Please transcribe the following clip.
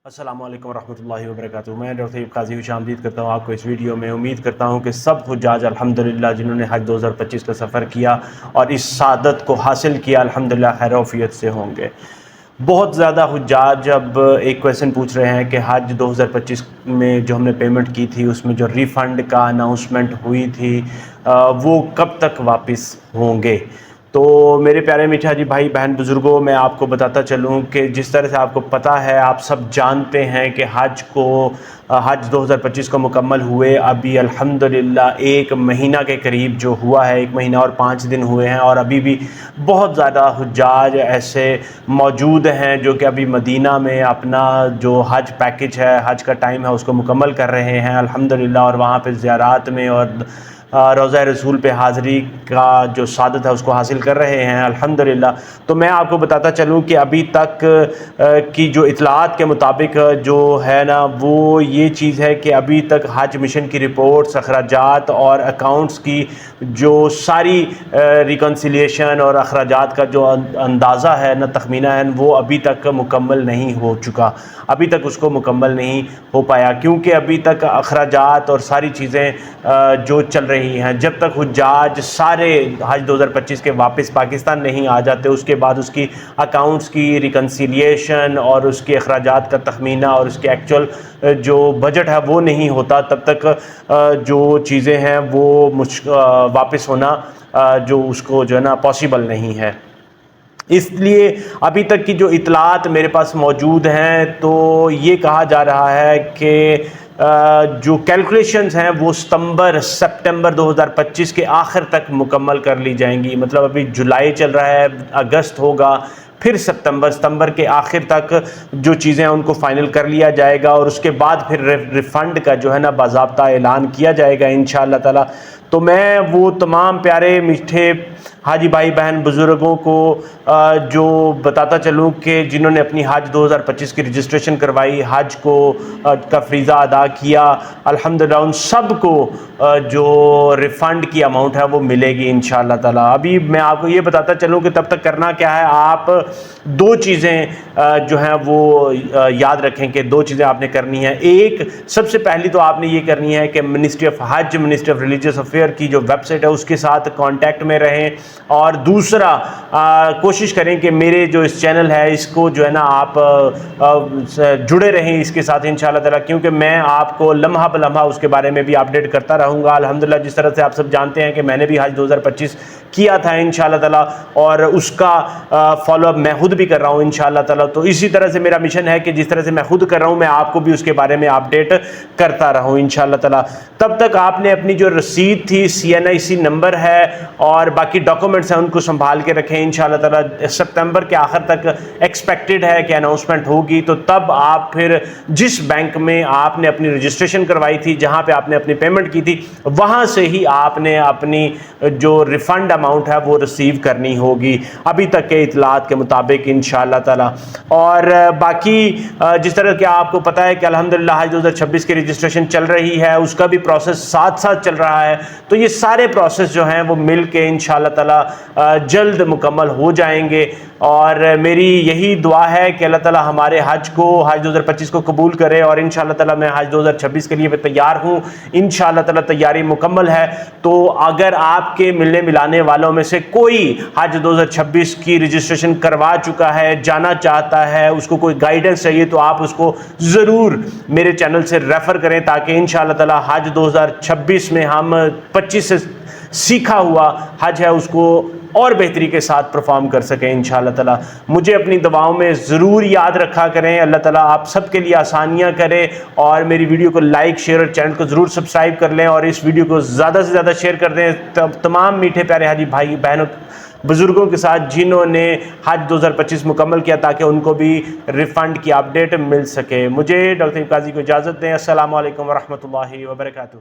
السلام علیکم ورحمۃ اللہ وبرکاتہ۔ میں ڈاکٹر طیب قاضی خوش آمدید کرتا ہوں آپ کو اس ویڈیو میں۔ امید کرتا ہوں کہ سب حجاج الحمدللہ جنہوں نے حج 2025 کا سفر کیا اور اس سعادت کو حاصل کیا الحمدللہ خیر و عافیت سے ہوں گے۔ بہت زیادہ حجاج اب ایک کویسچن پوچھ رہے ہیں کہ حج 2025 میں جو ہم نے پیمنٹ کی تھی اس میں جو ریفنڈ کا اناؤنسمنٹ ہوئی تھی وہ کب تک واپس ہوں گے؟ تو میرے پیارے میٹھے حاجی بھائی بہن بزرگوں، میں آپ کو بتاتا چلوں کہ جس طرح سے آپ کو پتہ ہے، آپ سب جانتے ہیں کہ حج 2025 کو مکمل ہوئے ابھی الحمدللہ ایک مہینہ کے قریب جو ہوا ہے، 1 مہینہ اور 5 دن ہوئے ہیں، اور ابھی بھی بہت زیادہ حجاج ایسے موجود ہیں جو کہ ابھی مدینہ میں اپنا جو حج پیکج ہے، حج کا ٹائم ہے، اس کو مکمل کر رہے ہیں الحمدللہ، اور وہاں پہ زیارات میں اور روضہ رسول پہ حاضری کا جو سعادت ہے اس کو حاصل کر رہے ہیں الحمدللہ۔ تو میں آپ کو بتاتا چلوں کہ ابھی تک کی جو اطلاعات کے مطابق جو ہے نا وہ یہ چیز ہے کہ ابھی تک حج مشن کی رپورٹس، اخراجات اور اکاؤنٹس کی جو ساری ریکنسیلیشن اور اخراجات کا جو اندازہ ہے نا، تخمینہ ہے، وہ ابھی تک مکمل نہیں ہو چکا، ابھی تک اس کو مکمل نہیں ہو پایا، کیونکہ ابھی تک اخراجات اور ساری چیزیں جو چل رہی ہیں، جب تک حجاج سارے حج 2025 کے واپس پاکستان نہیں آ جاتے، اس کے بعد اس کی اکاؤنٹس کی ریکنسیلیشن اور اس کے اخراجات کا تخمینہ اور اس کے ایکچول جو بجٹ ہے وہ نہیں ہوتا، تب تک جو چیزیں ہیں وہ واپس ہونا جو اس کو جو ہے نا پاسبل نہیں ہے۔ اس لیے ابھی تک کی جو اطلاعات میرے پاس موجود ہیں تو یہ کہا جا رہا ہے کہ جو کیلکولیشنز ہیں وہ سپٹمبر 2025 کے آخر تک مکمل کر لی جائیں گی۔ مطلب ابھی جولائی چل رہا ہے، اگست ہوگا، پھر ستمبر کے آخر تک جو چیزیں ہیں ان کو فائنل کر لیا جائے گا، اور اس کے بعد پھر ریفنڈ کا جو ہے نا باضابطہ اعلان کیا جائے گا انشاءاللہ تعالی۔ تو میں وہ تمام پیارے میٹھے حاجی بھائی بہن بزرگوں کو جو بتاتا چلوں کہ جنہوں نے اپنی حج 2025 کی رجسٹریشن کروائی، حج کا فریضہ ادا کیا الحمدللہ، ان سب کو جو ریفنڈ کی اماؤنٹ ہے وہ ملے گی انشاءاللہ تعالی۔ ابھی میں آپ کو یہ بتاتا چلوں کہ تب تک کرنا کیا ہے، آپ 2 چیزیں جو ہیں وہ یاد رکھیں کہ 2 چیزیں آپ نے کرنی ہیں۔ ایک، سب سے پہلی تو آپ نے یہ کرنی ہے کہ ministry of Hajj, ministry of religious affair کی جو ویب سائٹ ہے اس کے ساتھ کانٹیکٹ میں رہیں، اور دوسرا کوشش کریں کہ میرے جو اس چینل ہے اس کو جو ہے نا آپ جڑے رہیں اس کے ساتھ انشاءاللہ تعالی، کیونکہ میں آپ کو لمحہ بلمحہ اس کے بارے میں بھی اپڈیٹ کرتا رہوں گا الحمدللہ۔ جس طرح سے آپ سب جانتے ہیں کہ میں نے بھی حج 2025 کیا تھا انشاءاللہ تعالی، اور اس کا فالو اپ میں خود بھی کر رہا ہوں انشاءاللہ تعالی۔ تو اسی طرح سے میرا مشن ہے کہ جس طرح سے میں خود کر رہا ہوں میں آپ کو بھی اس کے بارے میں اپڈیٹ کرتا رہوں انشاءاللہ تعالی۔ تب تک آپ نے اپنی جو رسید تھی، CNIC نمبر ہے اور باقی ڈاکومنٹس ہیں ان کو سنبھال کے رکھیں انشاءاللہ تعالی۔ سپتمبر کے آخر تک ایکسپیکٹڈ ہے کہ اناؤنسمنٹ ہوگی، تو تب آپ پھر جس بینک میں آپ نے اپنی رجسٹریشن کروائی تھی، جہاں پہ آپ نے اپنی پیمنٹ کی تھی، وہاں سے ہی آپ نے اپنی جو ریفنڈ اماؤنٹ ہے وہ ریسیو کرنی ہوگی ابھی تک کے اطلاعات کے مطابق انشاءاللہ تعالی۔ اور باقی جس طرح کہ آپ کو پتہ ہے کہ الحمدللہ حج 2026 کی رجسٹریشن چل رہی ہے، اس کا بھی پروسیس ساتھ ساتھ چل رہا ہے، تو یہ سارے پروسیس جو ہیں وہ مل کے انشاءاللہ تعالی جلد مکمل ہو جائیں گے، اور میری یہی دعا ہے کہ اللہ تعالی ہمارے حج 2025 کو قبول کرے، اور انشاءاللہ تعالی میں حج 2026 کے لیے بھی تیار ہوں انشاءاللہ تعالی، تیاری مکمل ہے۔ تو اگر آپ کے ملنے ملانے والوں میں سے کوئی حج 2026 کی رجسٹریشن کروا چکا ہے، جانا چاہتا ہے، اس کو کوئی گائیڈنس چاہیے، تو آپ اس کو ضرور میرے چینل سے ریفر کریں، تاکہ انشاءاللہ تعالی حج 2026 میں ہم 25 سے سیکھا ہوا حج ہے اس کو اور بہتری کے ساتھ پرفارم کر سکیں انشاءاللہ تعالی۔ مجھے اپنی دعاؤں میں ضرور یاد رکھا کریں، اللہ تعالی آپ سب کے لیے آسانیاں کرے، اور میری ویڈیو کو لائک، شیئر اور چینل کو ضرور سبسکرائب کر لیں، اور اس ویڈیو کو زیادہ سے زیادہ شیئر کر دیں تمام میٹھے پیارے حاجی بھائی بہنوں بزرگوں کے ساتھ جنہوں نے حج 2025 مکمل کیا، تاکہ ان کو بھی ریفنڈ کی اپڈیٹ مل سکے۔ مجھے ڈاکٹر طیب قاضی کو اجازت دیں۔ السلام علیکم ورحمۃ اللہ وبرکاتہ۔